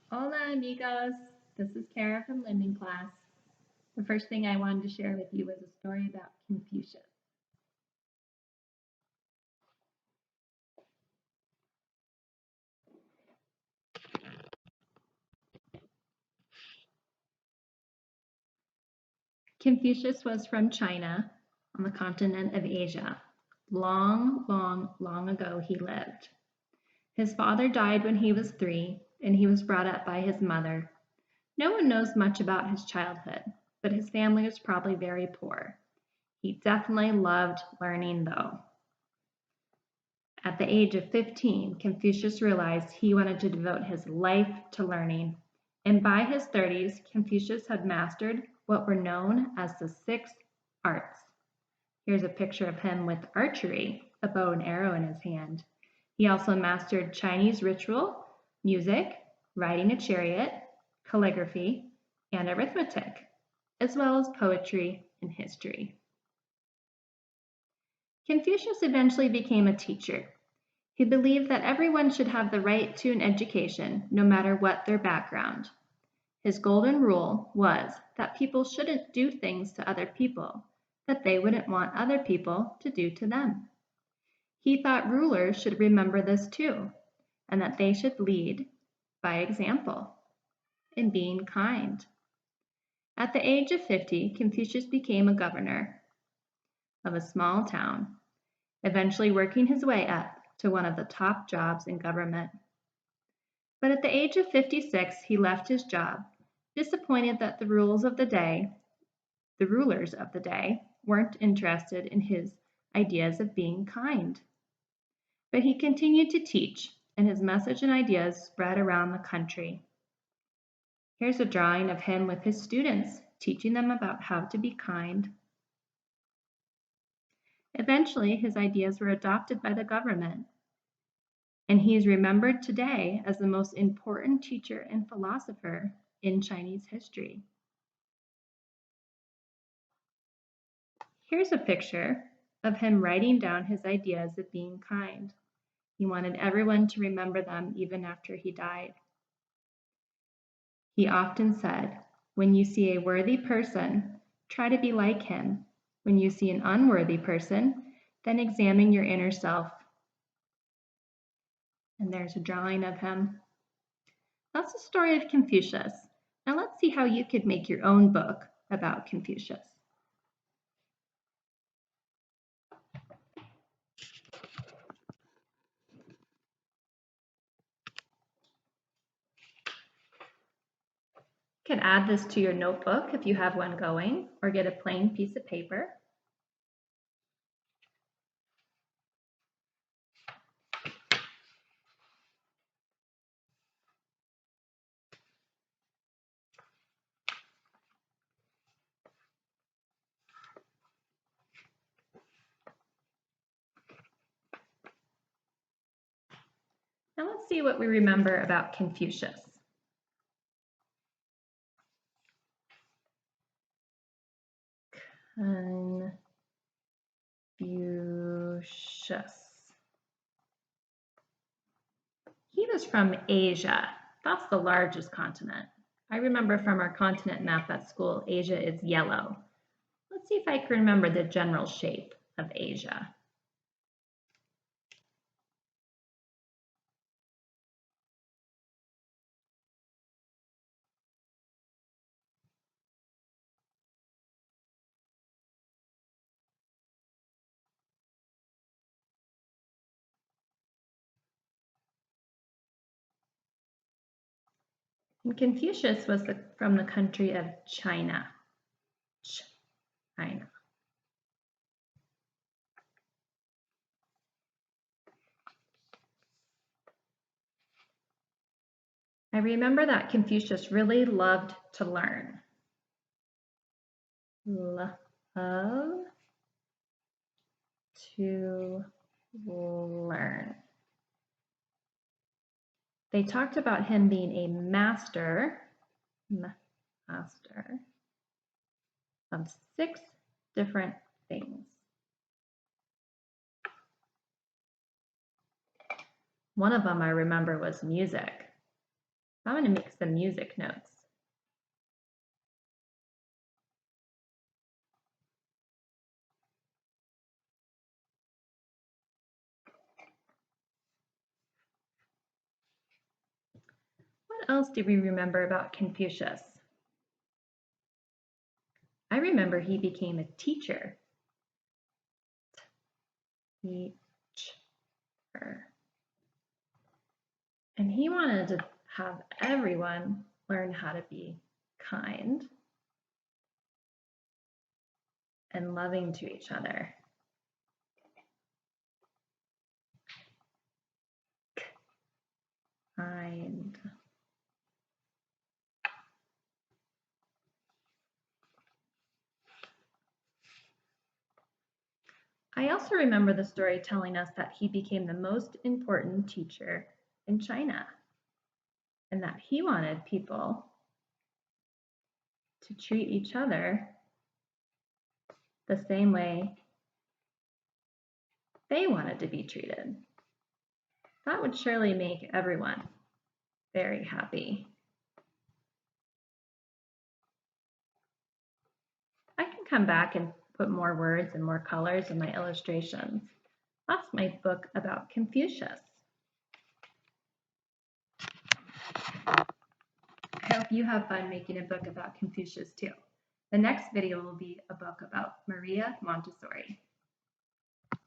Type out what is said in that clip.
Hola, amigos. This is Kara from Linden class. The first thing I wanted to share with you was a story about Confucius. Confucius was from China on the continent of Asia. Long, long, long ago he lived. His father died when he was 3, and he was brought up by his mother. No one knows much about his childhood, but his family was probably very poor. He definitely loved learning, though. At the age of 15, Confucius realized he wanted to devote his life to learning, and by his 30s, Confucius had mastered what were known as the 6 arts. Here's a picture of him with archery, a bow and arrow in his hand. He also mastered Chinese ritual, music, riding a chariot, calligraphy, and arithmetic, as well as poetry and history. Confucius eventually became a teacher. He believed that everyone should have the right to an education, no matter what their background. His golden rule was that people shouldn't do things to other people that they wouldn't want other people to do to them. He thought rulers should remember this too, and that they should lead by example in being kind. At the age of 50, Confucius became a governor of a small town, eventually working his way up to one of the top jobs in government. But at the age of 56, he left his job, disappointed that the rulers of the day, weren't interested in his ideas of being kind. But he continued to teach, and his message and ideas spread around the country. Here's a drawing of him with his students, teaching them about how to be kind. Eventually, his ideas were adopted by the government, and he is remembered today as the most important teacher and philosopher in Chinese history. Here's a picture of him writing down his ideas of being kind. He wanted everyone to remember them even after he died. He often said, "When you see a worthy person, try to be like him. When you see an unworthy person, then examine your inner self." And there's a drawing of him. That's the story of Confucius. Now let's see how you could make your own book about Confucius. You can add this to your notebook if you have one going, or get a plain piece of paper. Now let's see what we remember about Confucius. Confucius. He was from Asia. That's the largest continent. I remember from our continent map at school, Asia is yellow. Let's see if I can remember the general shape of Asia. And Confucius was from the country of China. China. I remember that Confucius really loved to learn. Love to learn. They talked about him being a master of 6 different things. One of them I remember was music. I'm going to make some music notes. What else do we remember about Confucius? I remember he became a teacher. Teacher. And he wanted to have everyone learn how to be kind and loving to each other. Kind. I also remember the story telling us that he became the most important teacher in China and that he wanted people to treat each other the same way they wanted to be treated. That would surely make everyone very happy. I can come back and put more words and more colors in my illustrations. That's my book about Confucius. I hope you have fun making a book about Confucius too. The next video will be a book about Maria Montessori.